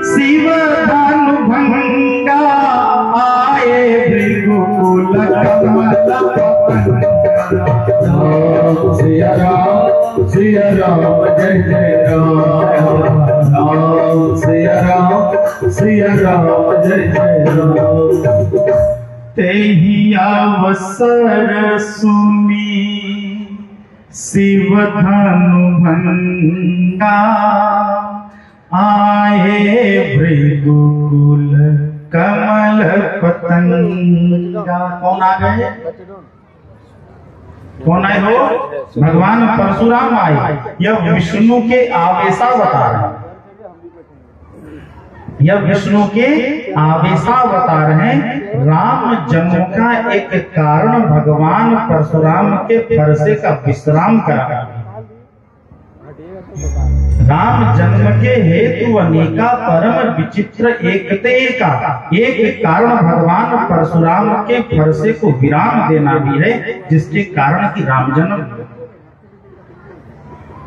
शिव धनु भंगा आए भृगुकुल कमल सिया राम जय जय राम सिया राम जय जय राम। तेहि अवसर सुनी शिव धनु भंगा आए भृगुकुल कमल पतंगा। कौन आ गए? कौन आए हो? भगवान परशुराम आए। यह विष्णु के आवेशावतार हैं। यह विष्णु के आवेशावतार हैं। राम जन्म का एक कारण भगवान परशुराम के फरसे का विश्राम करा। राम जन्म के हेतु अनेका परम विचित्र एकते का एक कारण भगवान परशुराम के फरसे को विराम देना भी है, जिसके कारण कि राम जन्म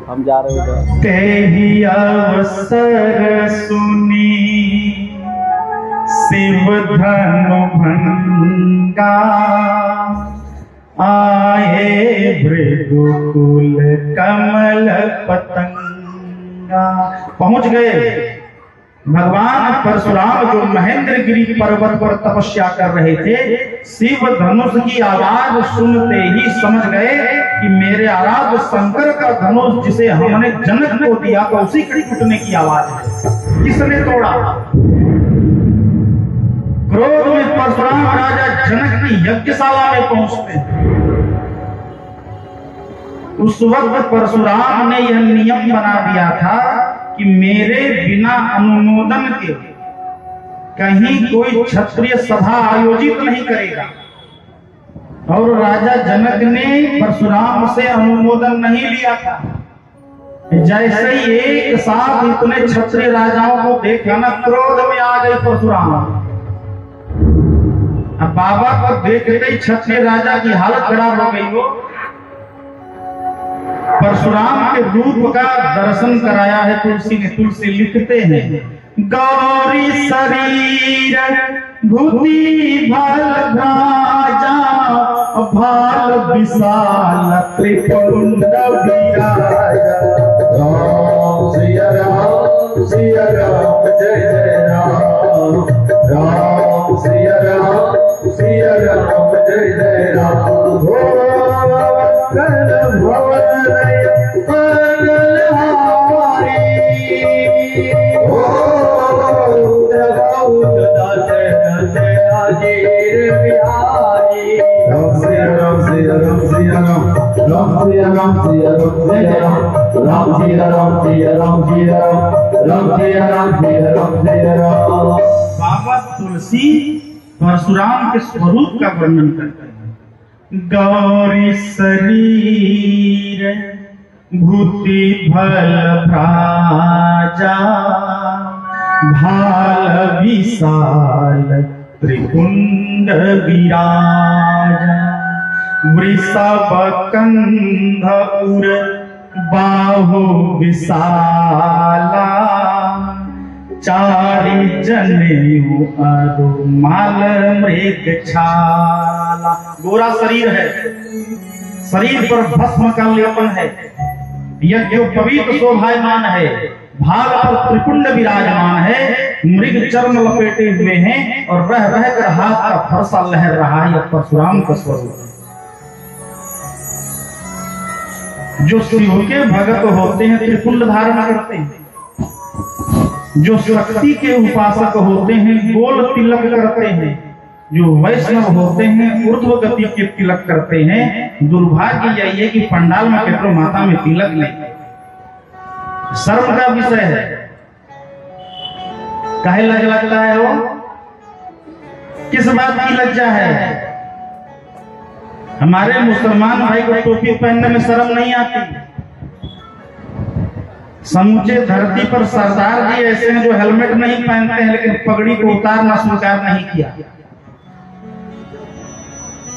हम जा रहे हैं। तेहि अवसर सुनी शिव धनु भंगा आए भृगुकुल कमल पतंगा। पहुंच गए भगवान परशुराम जो महेंद्रगिरी पर्वत पर तपस्या कर रहे थे। शिव धनुष की आवाज सुनते ही समझ गए कि मेरे आराध्य शंकर का धनुष जिसे हमने जनक को दिया तो उसी की टूटने की आवाज है। किसने तोड़ा? क्रोध में परशुराम राजा जनक की यज्ञशाला में पहुंचते हैं। उस वक्त परशुराम ने यह नियम बना दिया था कि मेरे बिना अनुमोदन के कहीं कोई क्षत्रिय सभा आयोजित नहीं करेगा। और राजा जनक ने परशुराम से अनुमोदन नहीं लिया था। जैसे ही एक साथ इतने क्षत्रिय राजाओं को देखा ना, क्रोध में आ गई परशुराम। अब बाबा को देखते ही क्षत्रिय राजा की हालत खराब हो गई। हो परशुराम के रूप का दर्शन कराया है तुलसी ने। तुलसी लिखते हैं, गौरी शरीर भूति भल भ्राजा भाल विशाल त्रिपुंड विराजा। राम सिया राम जय जय राम। राम सिया राम जय जय राम। बाबा तुलसी परशुराम के स्वरूप का वर्णन करते हैं। गौरी शरीर भूति भल भ्राजा भाल विशाल त्रिपुंड विराजा। वृषभ कंध उर बाहु विशाला चारि जनेऊ अरुमाल मृग छाला। गोरा शरीर है, शरीर पर भस्म का लेपन है। यह जो पवित्र शोभायमान है, भाग पर त्रिपुंड विराजमान है, मृग चर्म लपेटे हुए हैं और रह रहकर हाथ का फरसा लहर रहा है। यह परशुराम का स्वरूप है। जो शिव के भगत होते हैं त्रिपुंड धारण करते हैं। जो शक्ति के उपासक होते हैं गोल तिलक करते हैं। जो वैष्णव होते हैं ऊर्ध्व गति के तिलक करते हैं। दुर्भाग्य यही है कि पंडाल में केतरो माता में तिलक नहीं। शर्म का विषय है। काहे लज लगता है? वो किस बात की लज्जा है? हमारे मुसलमान भाई को टोपी पहनने में शर्म नहीं आती। समूचे धरती पर सरदार जी ऐसे हैं जो हेलमेट नहीं पहनते हैं लेकिन पगड़ी को उतारना स्वीकार नहीं किया।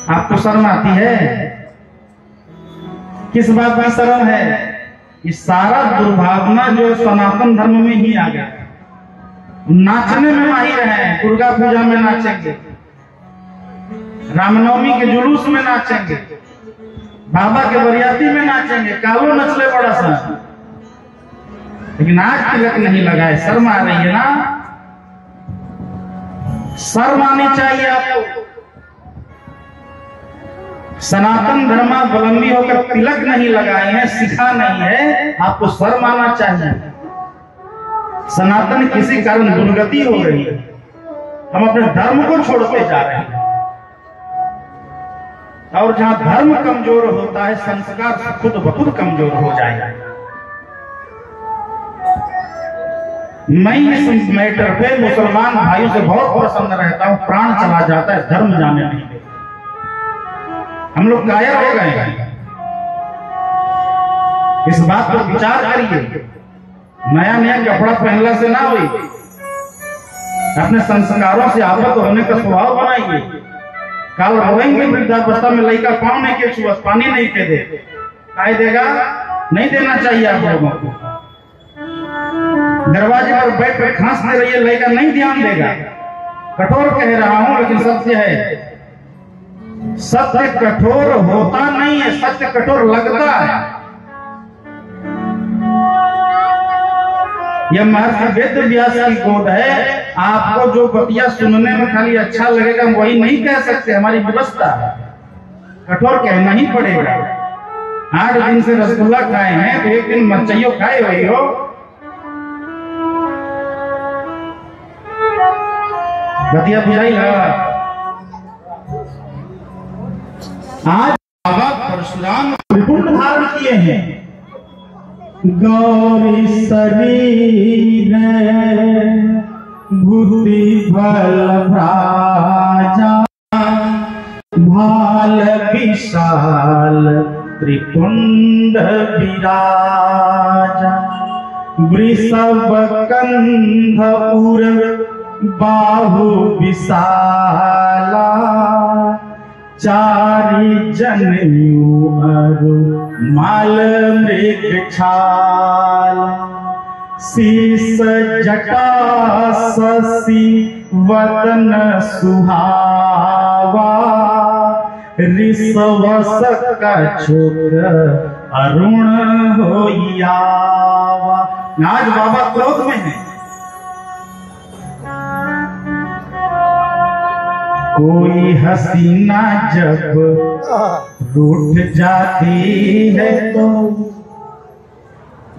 आपको शर्म आती है? किस बात में शर्म है? ये सारा दुर्भावना जो सनातन धर्म में ही आ गया। नाचने में माहिर हैं, दुर्गा पूजा में नाचेंगे, रामनवमी के जुलूस में नाचेंगे, बाबा के बरियाती में नाचेंगे, कालो नचले बड़ा सा, लेकिन आज तिलक नहीं लगाए। शर्म आ रही है ना? शर्म आनी चाहिए आपको। सनातन धर्मावलंबी होकर तिलक नहीं लगाए हैं, सिखा नहीं है, आपको शर्म आना चाहिए। सनातन किसी कारण दुर्गति हो रही है, हम अपने धर्म को छोड़ते जा रहे हैं, और जहां धर्म कमजोर होता है संस्कार खुद ब खुद कमजोर हो जाएगा। मैं इस मैटर पे मुसलमान भाइयों से बहुत प्रसन्न रहता हूं, प्राण चला जाता है, धर्म जाने नहीं देते। हम लोग कायर हो गए हैं, इस बात पर विचार करिए। नया नया कपड़ा पहनने से ना हुई, अपने संस्कारों से आबद्ध होने का स्वभाव बनाइए। कल रोएंगे वृद्धावस्था में, लड़का पाँव नहीं के छुआ, पानी नहीं के दे, काय देगा? नहीं देना चाहिए आप लोगों को। दरवाजे पर बैठ कर खांसते रहिए, लड़का नहीं ध्यान देगा। कठोर कह रहा हूं, लेकिन सत्य है। सत्य कठोर होता नहीं है, सत्य कठोर लगता है। यह महर्षि वेद व्यास की गोद है। आपको जो बतिया सुनने में खाली अच्छा लगेगा वही नहीं कह सकते, हमारी व्यवस्था है। कठोर कहना ही पड़ेगा। 8 दिन से रसगुल्ला खाए हैं तो एक दिन मरचइयो खाए हुई हो। बतिया बुझाई लगा। आज बाबा परशुराम त्रिपुंड धारण किए हैं। गौरी शरीर भूति बल भ्राजा, भाल विशाल त्रिपुंड विराजा, वृषभ कंध उर बाहु विशाला, चारि जनेऊ अरु माल मृग छाल, शीस जटा शशि वदन सुहावा, ऋषवस कछुक अरुण होइयावा। आज बाबा क्रोध में है। कोई हसीना जब रूठ जाती है तो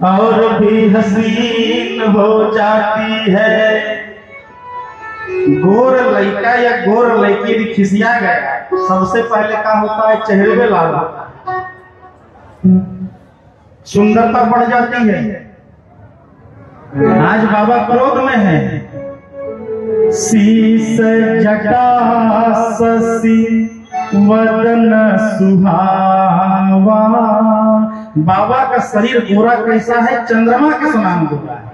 और भी हसीन हो जाती है। गोर लड़का या गोर लड़की खिसिया गया, सबसे पहले क्या होता है? चेहरे पे लाल होता है, सुंदरता बढ़ जाती है। आज बाबा क्रोध में है। शीस जटा शशि वदन सुहावा। बाबा का शरीर गोरा कैसा है? चंद्रमा के समान गोरा है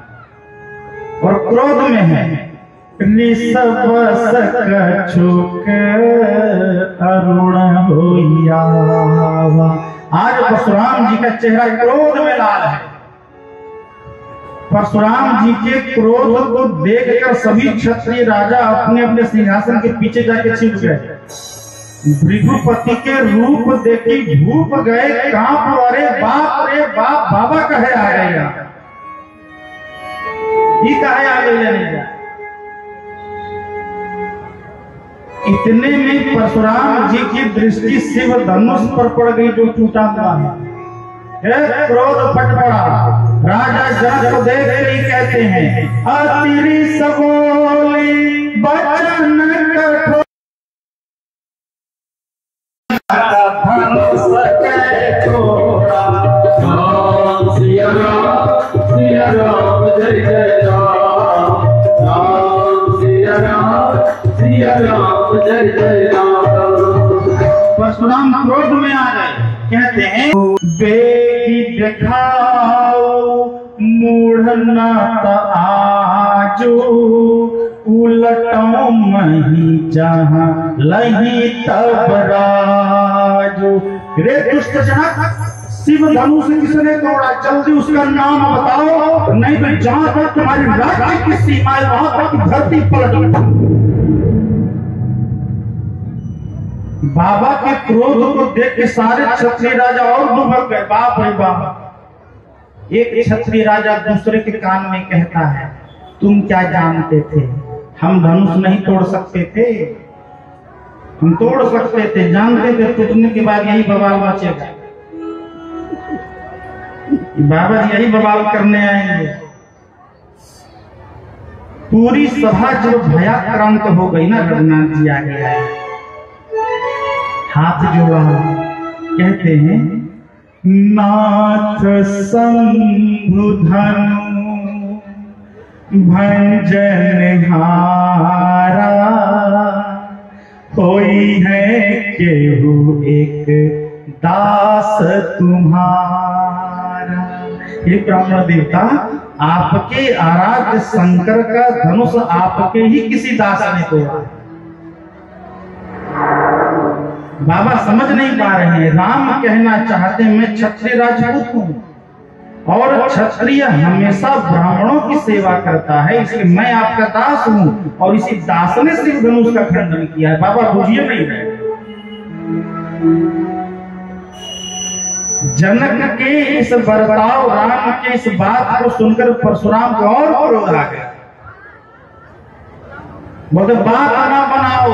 और क्रोध में है। ऋषवस कछुक अरुण होइयावा। आज परशुराम जी का चेहरा क्रोध में लाल है। परशुराम जी के क्रोध को देखकर सभी क्षत्रिय राजा अपने अपने सिंहासन के पीछे जाके छिप गए। भृगुपति के रूप देखी भूप गए, कांप। अरे बाप रे बाप, बाबा कहे आ गया, ये कहे आ गया। इतने में परशुराम जी की दृष्टि शिव धनुष पर पड़ गई जो टूटा हुआ है। क्रोध फट पड़ा। राजा जनक को देख ही कहते हैं, अतिरि सबोली बचन कठोर, धनुष के छोड़ा। राम सिया राम जय जय राम, राम सिया राम जय जय राम। परशुराम क्रोध में आ गए, कहते हैं बेगी दिखाओ मूढ़ना आजो, उलटो मही जहां लही तब राजो। रे दुष्ट जनक, शिव धनुष किसने तोड़ा? जल्दी उसका नाम बताओ, नहीं तो जहां तक तुम्हारी राज्य की सीमाएं वहां तक धरती पलट। बाबा के क्रोध को देख के सारे क्षत्रिय राजा और दुबक गए। बाप रे बाप। एक क्षत्रिय राजा दूसरे के कान में कहता है, तुम क्या जानते थे हम धनुष नहीं तोड़ सकते थे? हम तोड़ सकते थे, जानते थे टूटने के बाद यही बवाल बचेगा। बाबा यही बवाल करने आएंगे। पूरी सभा जब भयाक्रांत हो गई ना, रघुनाथ जी आगे आए, हाथ जोड़ा, कहते हैं, नाथ शंभु धनु भंजन हारा, कोई है केहू एक दास तुम्हारा। हे ब्राह्मण देवता, आपके आराध्य शंकर का धनुष आपके ही किसी दास ने तोड़ा। बाबा समझ नहीं पा रहे हैं। राम कहना चाहते हैं, मैं क्षत्रिय राजपूत हूं और क्षत्रिय हमेशा ब्राह्मणों की सेवा करता है, इसलिए मैं आपका दास हूं। और इसी दास ने शिव धनुष का खंडन किया है। बाबा बुझिए नहीं है। जनक के इस बर्ताव, राम के इस बात को सुनकर परशुराम को और क्रोध आ गया। बोले बात ना बनाओ,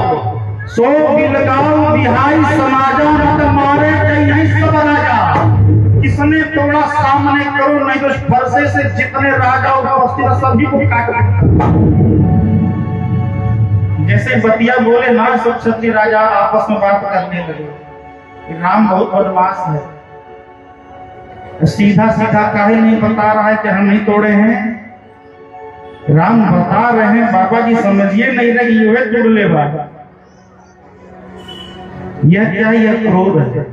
सो बिलगाओ बिहाई समाजा, मत मारे यही सब राजा। किसने तोड़ा सामने करो, नहीं तो फरसे से जितने राजा उपस्थित सभी को काट। जैसे बतिया बोले ना, सब क्षत्रिय राजा आपस में बात करने लगे। राम बहुत बदमाश है, सीधा सीधा काहे नहीं बता रहा है कि हम नहीं तोड़े हैं। राम बता रहे हैं, बाबा जी समझिए नहीं रही हुए तोड़ ले बाबा। यह क्या? यह क्रोध है।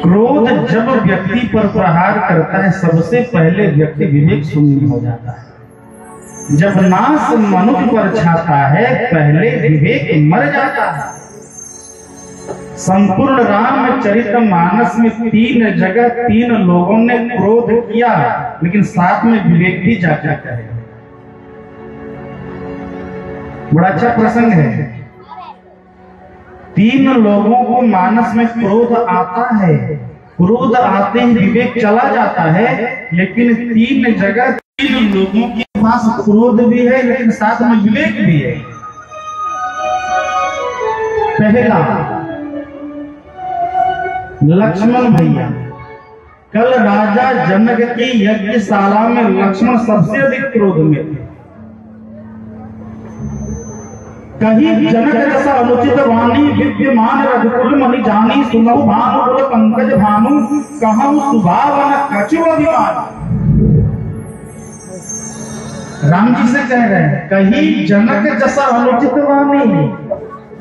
क्रोध जब व्यक्ति पर प्रहार करता है, सबसे पहले व्यक्ति विवेक शून्य हो जाता है। जब नाश मनुष्य पर छाता है, पहले विवेक मर जाता है। संपूर्ण रामचरितमानस में 3 जगह 3 लोगों ने क्रोध किया, लेकिन साथ में विवेक भी जाकर कहे। बड़ा अच्छा प्रसंग है। 3 लोगों को मानस में क्रोध आता है, क्रोध आते ही विवेक चला जाता है, लेकिन 3 जगह 3 लोगों के पास क्रोध भी है, लेकिन साथ में विवेक भी है। पहला लक्ष्मण भैया। कल राजा जनक की यज्ञशाला में लक्ष्मण सबसे अधिक क्रोध में थे। कहीं जनक जैसा अनुचित वाणी, विद्यमान रघुकुल मणि जानी, सुनहु भानु कुल पंकज भानु, कहूं सुभावन कछु अभिमान। राम जी से कह रहे हैं, कहीं जनक जैसा अनुचित वाणी,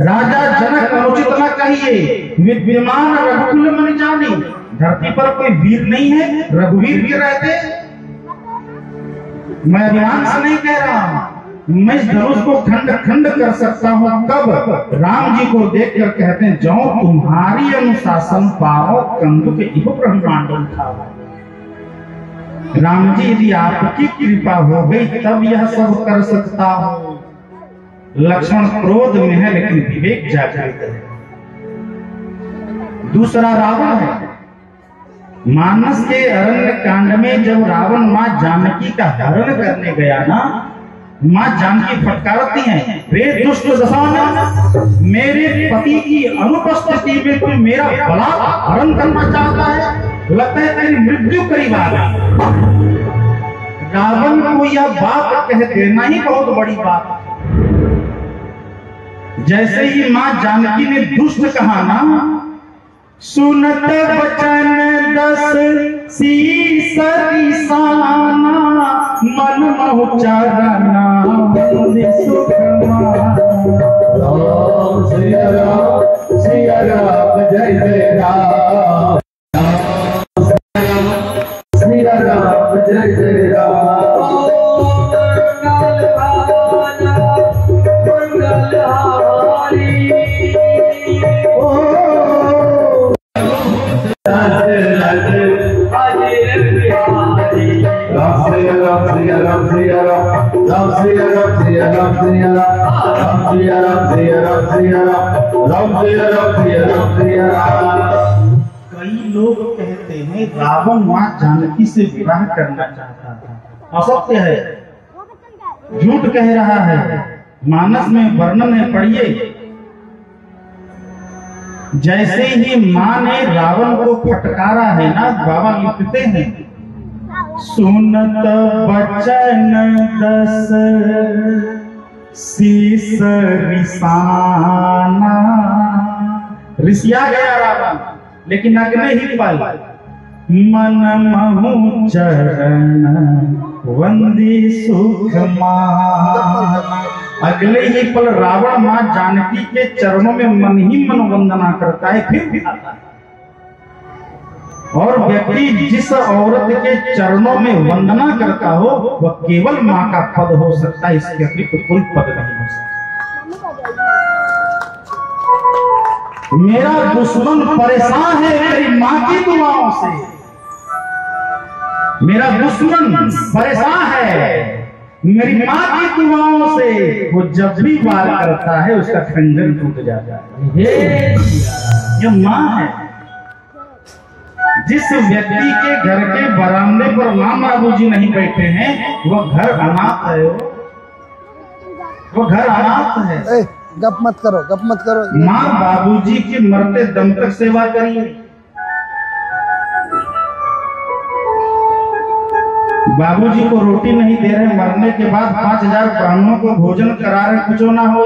राजा जनक अनुचित न कहिए, विद्यमान रघुकुल मणि जानी। धरती पर कोई वीर नहीं है, रघुवीर भी रहते। मैं अभिमान से नहीं कह रहा हूं, मैं इस धनुष को खंड खंड कर सकता हूं। कब? राम जी को देखकर कहते हैं, जो तुम्हारी अनुशासन पाओ, कंदुक इह ब्रह्मांड उठाओ। राम जी, यदि आपकी कृपा हो गई तब यह सब कर सकता हूं। लक्ष्मण क्रोध में है, लेकिन विवेक जागृत है। दूसरा रावण है। मानस के अरण्य कांड में जब रावण मां जानकी का हरण करने गया ना, मां जानकी फटकारती हैं, रे दुष्ट दशानन, मेरे पति की अनुपस्थिति में तू मेरा बलात्कार करना चाहता है, लगता है तेरी मृत्यु करीब आ गई। रावण को यह बात कह देना ही बहुत बड़ी बात। जैसे ही मां जानकी ने दुष्ट कहा ना, सुनत बचन 10 शीस किसाना, मन मोह चरना राम सिया राम जय जय राम, सिया राम जय जय राम। राम सिया राम सिया राम सिया राम सिया राम सिया राम सिया राम सिया राम सिया राम सिया राम। कई लोग कहते हैं रावण मां जानकी से विवाह करना चाहता था, असत्य है, झूठ कह रहा है। मानस में वर्णन है, पढ़िए। जैसे ही मां ने रावण को फटकारा है ना, बाबा लिखते हैं, सुनत बचन दस शीस रिसाना। रिसिया गया रावण, लेकिन अगले ही पल मन महु चरण वंदी सुख माना। अगले ही पल रावण मां जानकी के चरणों में मन ही मन वंदना करता है, फिर भी आता है। और व्यक्ति जिस औरत के चरणों में वंदना करता हो वह केवल मां का पद हो सकता है, इसके अतिरिक्त कोई पद नहीं हो सकता। मेरा दुश्मन परेशान है मेरी मां की दुआओं से, मेरा दुश्मन परेशान है मेरी मां की दुआओं से। वो जब भी वार करता है उसका खंजर टूट जाता है। ये मां है। जिस व्यक्ति के घर के बरामदे पर मां बाबूजी नहीं बैठे हैं वह घर अनाथ है, वो घर अनाथ है। गप मत करो, गप मत करो। मां बाबूजी की मरते दम तक सेवा करिए। बाबूजी को रोटी नहीं दे रहे, मरने के बाद 5000 ब्राह्मणों को भोजन करा रहे, कुछ ना हो।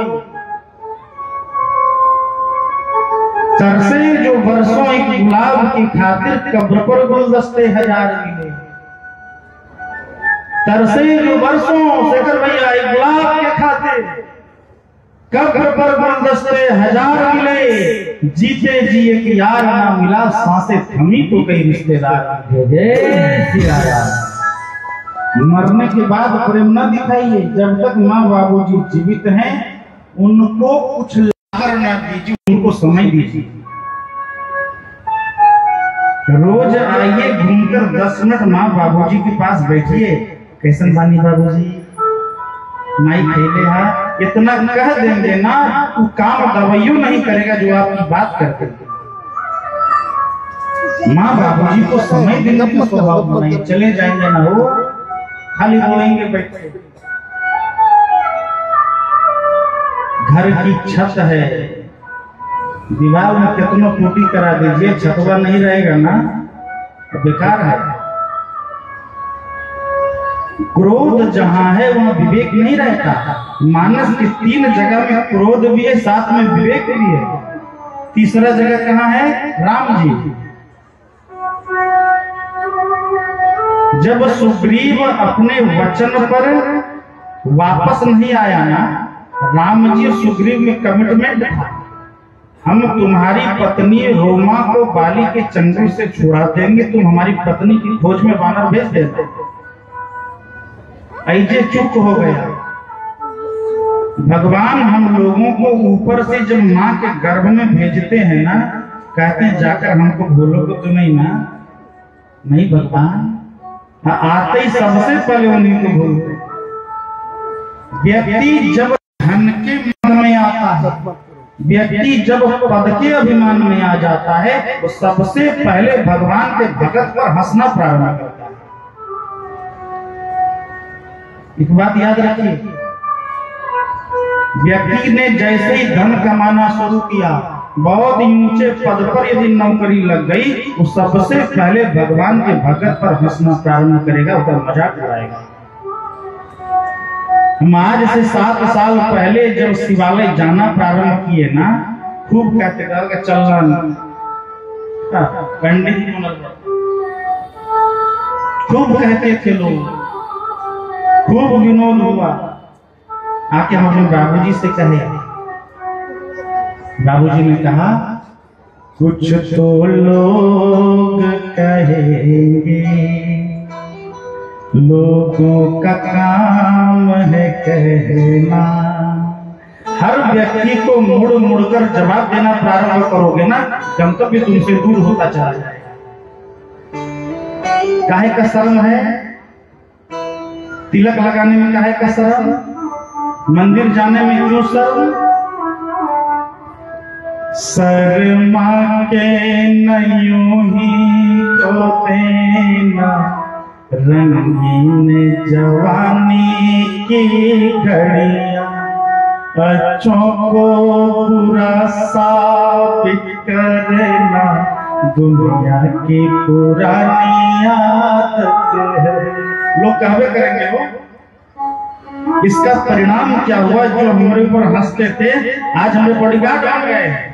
तरसे जो वर्षों एक गुलाब की खातिर कब्र पर गुलदस्ते 1000 मिले। तरसे जो वर्षों शेखर भैया एक गुलाब के खातिर कब्र पर गुलदस्ते 1000 मिले। जीते जी एक यार ना मिला, सांसें थमी तो कई रिश्तेदार भेजे। मरने के बाद प्रेम न दिखाइए। जब तक माँ बाबूजी जीवित हैं उनको कुछ लाकर न दीजिए, उनको समय दीजिए। रोज आइए, घूमकर 10 मिनट माँ बाबूजी के पास बैठिए। कैसन बानी बाबूजी, माई खेले है, इतना कह देंगे ना तो काम दवाइयों नहीं करेगा जो आपकी बात करते हैं। माँ बाबूजी को समय देने का स्वभाव नहीं, चले जाएंगे ना वो खाली बोलेंगे बैठे। घर की छत है, दीवार में कितना टूटी करा दीजिए, छतवा नहीं रहेगा ना तो बेकार है। क्रोध जहां है वहां विवेक नहीं रहता। मानस की 3 जगह में क्रोध भी है, साथ में विवेक भी है। तीसरा जगह कहाँ है? राम जी। जब सुग्रीव अपने वचन पर वापस नहीं आया ना, राम जी सुग्रीव में कमिटमेंट था, हम तुम्हारी पत्नी रोमा को बाली के चंगुल से छुड़ा देंगे, तुम हमारी पत्नी की खोज में वानर भेज देते। ऐसे चुप हो गया। भगवान हम लोगों को ऊपर से जब माँ के गर्भ में भेजते हैं ना, कहते हैं जाकर हमको भूलोगे तो नहीं ना? नहीं भगवान, आते ही सबसे पहले उन्हीं को भूलते। व्यक्ति जब धन के मन में आता है, व्यक्ति जब पद के अभिमान में आ जाता है, तो सबसे पहले भगवान के भगत पर हंसना प्रारंभ करता है। एक बात याद रखिए, व्यक्ति ने जैसे ही धन कमाना शुरू किया, बहुत ऊंचे पद पर यदि नौकरी लग गई, तो सबसे पहले भगवान के भगत पर हंसना प्रारंभ करेगा, उसका मजाक उड़ाएगा। हम आज से 7 साल पहले जब शिवालय जाना प्रारंभ किए ना, खूब कहते थे चलना पंडित, खूब कहते थे लोग, खूब विनोद हुआ। आके हम अपने बाबूजी से कहे, बाबूजी ने कहा कुछ तो लोग कहेंगे, लोगों का काम है कहना। हर व्यक्ति को मुड़ मुड़ कर जवाब देना प्रारंभ करोगे ना, गंतव्य तुमसे दूर होता चला जाएगा। काहे का शर्म है? तिलक लगाने में काहे का शर्म, मंदिर जाने में क्यों शर्म। शर्मा के नयूं ही को देना रंगीन जवानी की घड़ियां, बच्चों को बुरा साबित करना दुनिया की पुरानी आदत है। लोग कहवे करेंगे हो, इसका परिणाम क्या हुआ? जो हमारे ऊपर हंसते थे आज हमारे बॉडीगार्ड बन गए हैं,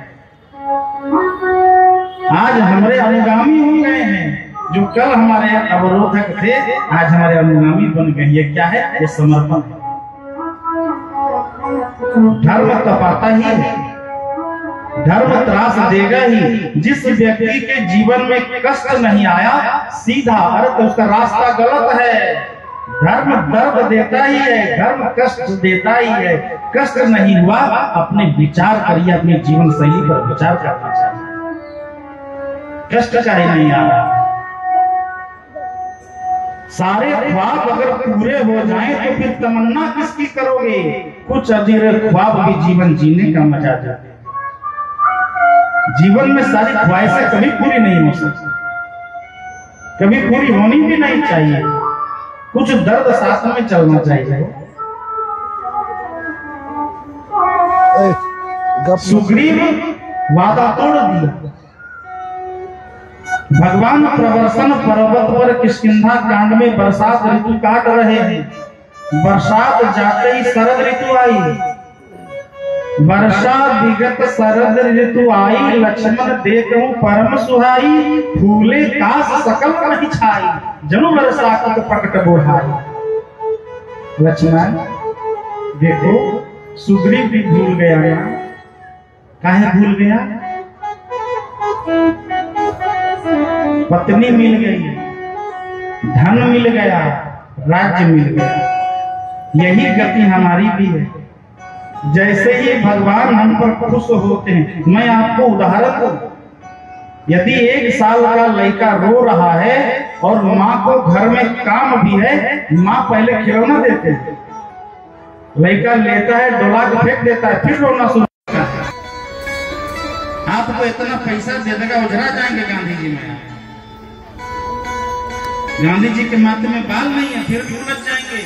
आज हमारे अनुगामी हो गए हैं। जो कल हमारे अवरोधक थे आज हमारे अनुगामी बन गए। ये क्या है? ये समर्पण है। धर्म तपाता ही है, धर्म त्रास देगा ही। जिस व्यक्ति के जीवन में कष्ट नहीं आया, सीधा अर्थ उसका रास्ता गलत है। धर्म दर्द देता ही है, धर्म कष्ट देता ही है। कष्ट नहीं हुआ, अपने विचार करिए, अपनी जीवन शैली पर विचार करना चाहिए। कष्ट चाहे नहीं आ रहा, सारे ख्वाब अगर पूरे हो जाएं तो फिर तमन्ना किसकी करोगे? कुछ अधूरे ख्वाब भी जीवन जीने का मजा देते। जीवन में सारी ख्वाहिशें कभी पूरी नहीं हो सकती, कभी पूरी होनी भी नहीं चाहिए। कुछ दर्द साथ में चलना चाहिए। सुग्रीव वादा तोड़ दिया। भगवान प्रवर्सन पर्वत पर किष्किंधा कांड में बरसात ऋतु काट रहे हैं। बरसात जाते ही शरद ऋतु आई। वर्षा विगत शरद ऋतु आई, लक्ष्मण देखूं परम सुहाई। फूले कास सकल नहीं छाई, जनु वर्षा को प्रकट बोहाई। लक्ष्मण देखो, सुग्रीव भी भूल गया। काहे भूल गया? पत्नी मिल गई, धन मिल गया, राज्य मिल गया। यही गति हमारी भी है। जैसे ही भगवान हम पर खुश होते हैं, मैं आपको उदाहरण दूं, यदि 1 साल का लड़का रो रहा है और माँ को घर में काम भी है, माँ पहले खिलौना देते हैं, लड़का लेता है, डोला के फेंक देता है, फिर रोना शुरू करता है। आपको इतना पैसा दे देगा, उजरा जाएंगे गांधी जी में। गांधी जी के माथे में बाल नहीं है, फिर भी उलझ जाएंगे।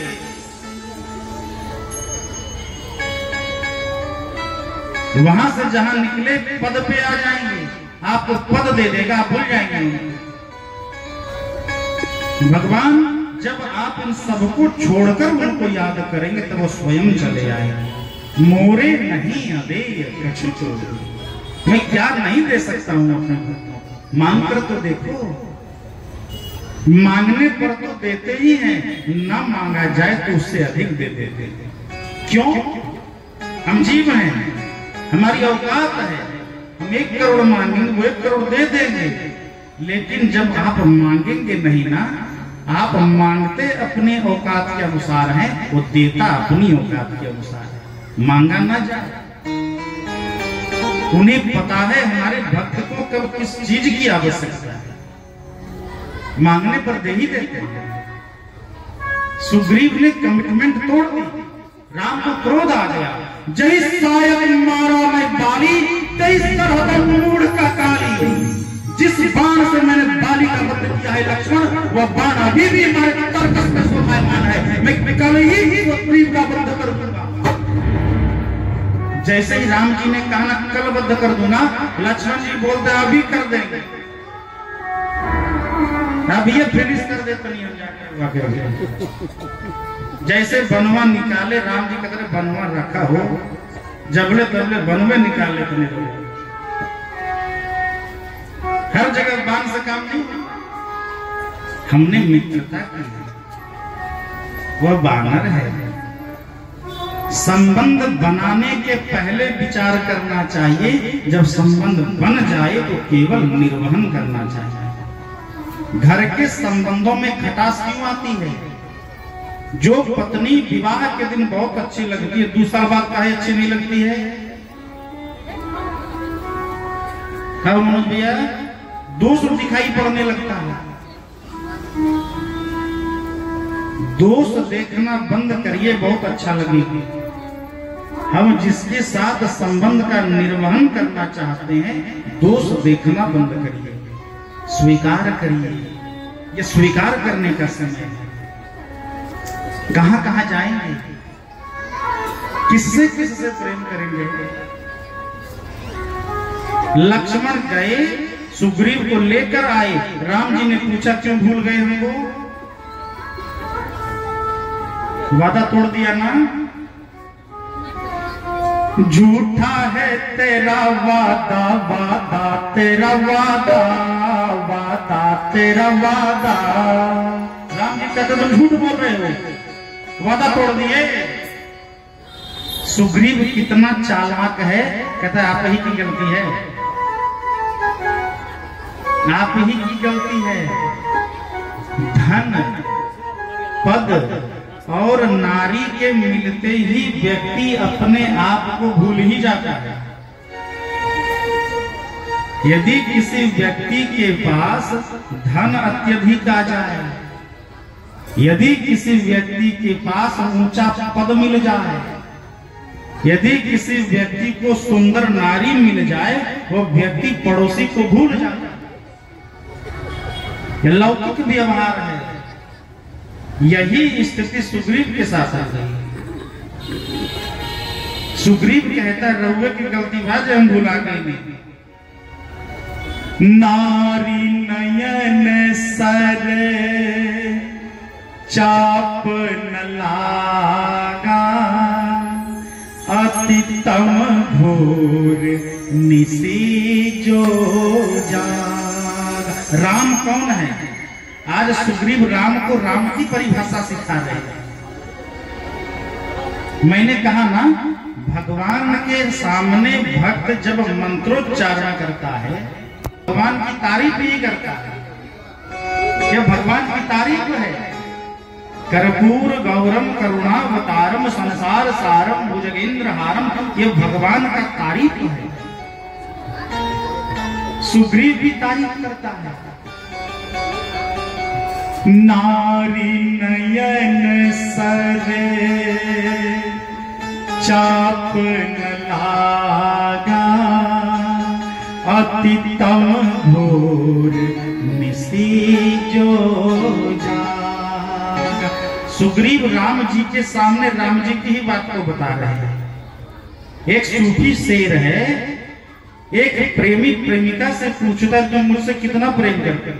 वहां से जहां निकले पद पे आ जाएंगे, आपको पद दे देगा, आप भूल जाएंगे। भगवान जब आप इन सबको छोड़कर उनको याद करेंगे तब वो स्वयं चले आएंगे। मोरे नहीं अदे कछु चोरी, मैं क्या नहीं दे सकता हूं अपने को, मांग कर तो देखो। मांगने पर तो देते ही हैं, ना मांगा जाए तो उससे अधिक दे देते। क्यों? हम जीव हैं, हमारी औकात है। हम 1 करोड़ मांगेंगे, वो 1 करोड़ दे देंगे। लेकिन जब आप मांगेंगे नहीं ना, आप मांगते अपने औकात के अनुसार हैं, वो देता अपनी औकात के अनुसार है। मांगा ना जाए। उन्हें पता है हमारे भक्त को कब किस चीज की आवश्यकता है, मांगने पर दे ही देते हैं। सुग्रीव ने कमिटमेंट तोड़ दी, राम को क्रोध आ गया। जय सायक मारा मैं बाली, तेईस सरहद मूड का काली। जिस बाण से मैंने बाली का वध किया है लक्ष्मण, वह बाण अभी भी हमारे तर्कस में शोभायमान है। मैं कल ही सुग्रीव का वध कर दूंगा। जैसे ही राम जी ने कहा ना कल वध कर दूंगा, लक्ष्मण जी बोलते अभी कर देंगे, अब ये फिनिश कर देते नहीं हम जाके। जैसे बनवा निकाले, राम जी कहते बनवा रखा हो, जबले तबले बनवे निकाल लेते नहीं। हर जगह बाण से काम नहीं। हमने मित्रता की, वह बानर है। संबंध बनाने के पहले विचार करना चाहिए, जब संबंध बन जाए तो केवल निर्वहन करना चाहिए। घर के संबंधों में खटास क्यों आती है? जो पत्नी विवाह के दिन बहुत अच्छी लगती है, 2 साल बाद काहे अच्छी नहीं लगती है? मनोज भैया, दोष दिखाई पड़ने लगता है। दोष देखना बंद करिए, बहुत अच्छा लगेगा। हम जिसके साथ संबंध का निर्वहन करना चाहते हैं, दोष देखना बंद करिए, स्वीकार करिए। ये स्वीकार करने का समय है। कहां कहां जाएंगे, किससे किससे प्रेम करेंगे? लक्ष्मण गए, सुग्रीव को लेकर आए। राम जी ने पूछा क्यों भूल गए हमको? वादा तोड़ दिया ना। झूठा है तेरा वादा, वादा तेरा वादा, वादा तेरा वादा। राम जी कहते तुम झूठ बोल रहे हो, वादा तोड़ दिए। सुग्रीव कितना चालाक है, कहता है आप ही की गलती है, आप ही की गलती है। धन पद और नारी के मिलते ही व्यक्ति अपने आप को भूल ही जाता है। यदि किसी व्यक्ति के पास धन अत्यधिक आ जाए, यदि किसी व्यक्ति के पास ऊंचा पद मिल जाए, यदि किसी व्यक्ति को सुंदर नारी मिल जाए, वो व्यक्ति पड़ोसी को भूल जाता है। यह लौकिक व्यवहार है। यही स्थिति सुग्रीव के साथ आ गई। सुग्रीव कहता है रउए की गलती बात हम भुला गए। नारी नयन सर चाप न लागा, अतितम घोर निसी जो जागा। राम कौन है? आज सुग्रीव राम को राम की परिभाषा सिखा रहे हैं। मैंने कहा ना, भगवान के सामने भक्त जब मंत्रोच्चारण करता है, भगवान की तारीफ ही करता है। यह भगवान की तारीफ है। कर्पूर गौरम करुणावतारम संसार सारम भुजगेंद्र हारम, यह भगवान का तारीफ है। सुग्रीव भी तारीफ करता है। नारी नयन सरे चाप न लागा, अतितम घोर निसी जो जागा। सुग्रीव राम जी के सामने राम जी की ही बात को बता रहे हैं। एक सूफी शेर है, एक प्रेमी प्रेमिका से पूछता है तुम मुझसे कितना प्रेम करते हो,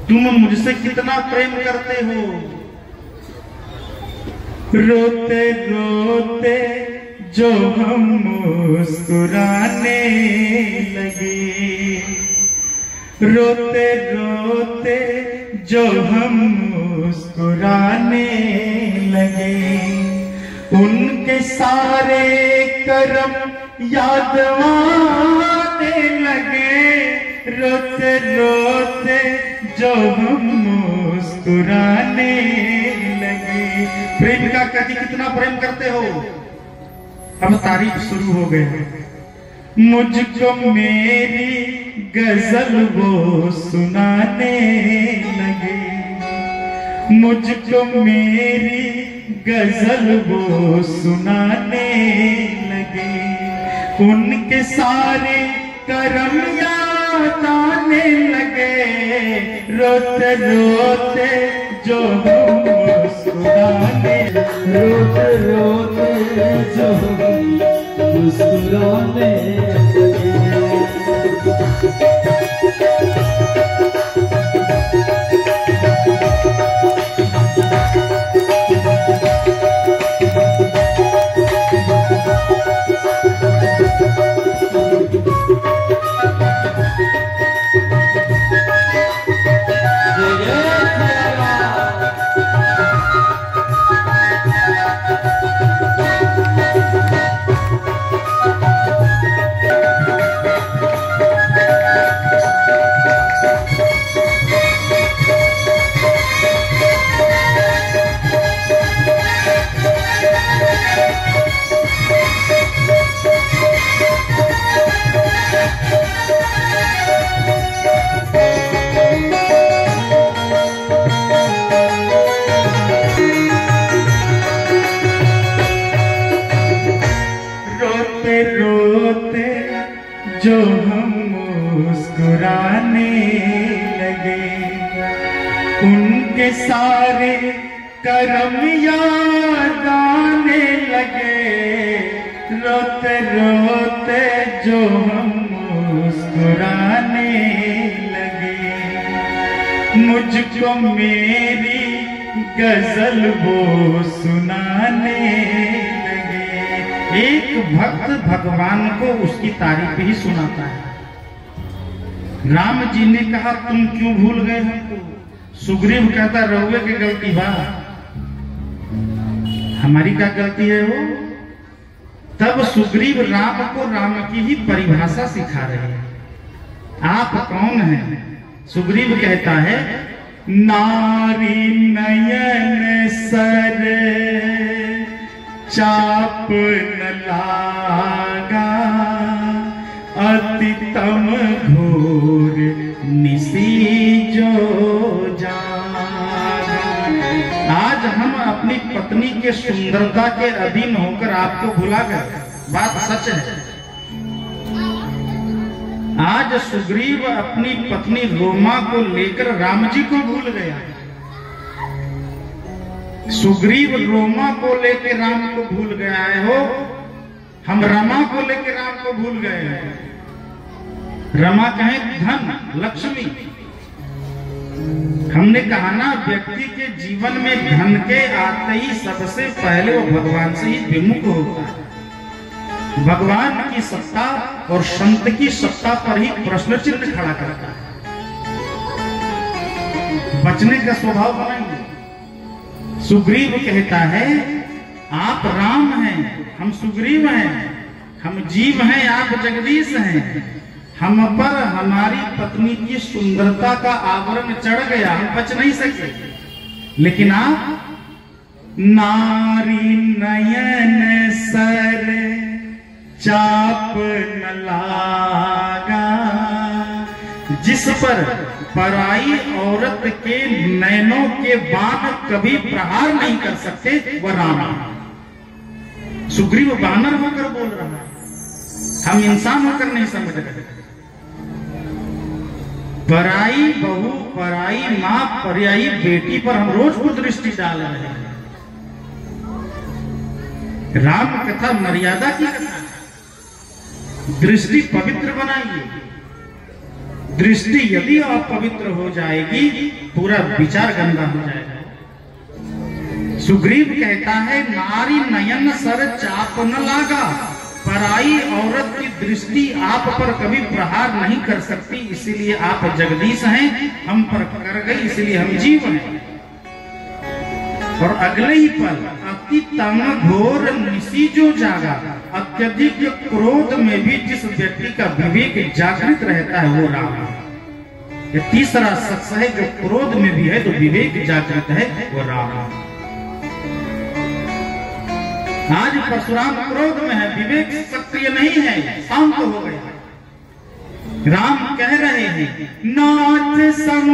तुम मुझसे कितना प्रेम करते हो? रोते रोते जो हम मुस्कुराने लगे, रोते रोते जो हम मुस्कुराने लगे, उनके सारे कर्म याद आने लगे। रोते रोते जो हम मुस्कुराने लगे। प्रेमिका कहती कितना प्रेम करते हो? अब तारीफ शुरू हो गई। मुझको मेरी गजल वो सुनाने लगे, मुझको मेरी गजल वो सुनाने लगे, उनके सारे कर्म याद आने लगे। रोते रोते जो मुस्कुराने, रोते रोते जो मुस्कुराने लगे। जो हम मुस्कुराने लगे, उनके सारे कर्म याद आने लगे। रोते रोते जो हम मुस्कुराने लगे, मुझको मेरी गजल वो सुनाने लगे। एक भक्त भगवान को उसकी तारीफ ही सुनाता है। राम जी ने कहा तुम क्यों भूल गए हमको? सुग्रीव कहता रहुए की गलती बा, हमारी क्या गलती है वो? तब सुग्रीव राम को राम की ही परिभाषा सिखा रहे हैं। आप कौन हैं? सुग्रीव कहता है नारी नयन सर चाप न लागा, अतितम घोर निसी जो जागा। आज हम अपनी पत्नी के सुंदरता के अधीन होकर आपको भुला गए, बात सच है। आज सुग्रीव अपनी पत्नी रोमा को लेकर राम जी को भूल गया। सुग्रीव रोमा को लेकर राम को भूल गया है। हो हम रमा को लेकर राम को भूल गए हैं। रमा कहे धन लक्ष्मी। हमने कहा ना व्यक्ति के जीवन में धन के आते ही सबसे पहले वो भगवान से ही विमुख होता है। भगवान की सत्ता और संत की सत्ता पर ही प्रश्न चिन्ह खड़ा करता है। बचने का स्वभाव बनाएंगे। सुग्रीव कहता है आप राम हैं, हम सुग्रीव हैं, हम जीव हैं, आप जगदीश हैं। हम पर हमारी पत्नी की सुंदरता का आवरण चढ़ गया, हम बच नहीं सके। लेकिन आप नारी नयन सर चाप न लागा, जिस पर पराई औरत के नैनों के बाण कभी प्रहार नहीं कर सकते वह राम है। सुग्रीव बानर होकर बोल रहा है, हम इंसान होकर नहीं समझ रहे। पराई बहू, पराई मां, पराई बेटी पर हम रोज को दृष्टि डाल रहे हैं। राम कथा मर्यादा की कथा, दृष्टि पवित्र बनाइए। दृष्टि यदि अपवित्र हो जाएगी पूरा विचार गंदा हो जाएगा। सुग्रीव कहता है नारी नयन सर चाप न लागा, पराई औरत की दृष्टि आप पर कभी प्रहार नहीं कर सकती, इसीलिए आप जगदीश हैं, हम पर कर गई इसलिए हम जीव हैं। और अगले ही पल अति तम घोर निसी जो जागा, अत्यधिक क्रोध में भी जिस व्यक्ति का विवेक जागृत रहता है वो राम है। ये तीसरा शख्स है जो क्रोध में भी है तो विवेक जागृत है, वो राम है। आज परशुराम क्रोध में है, विवेक सक्रिय नहीं है, शांत हो गया। राम कह रहे हैं नाथ सम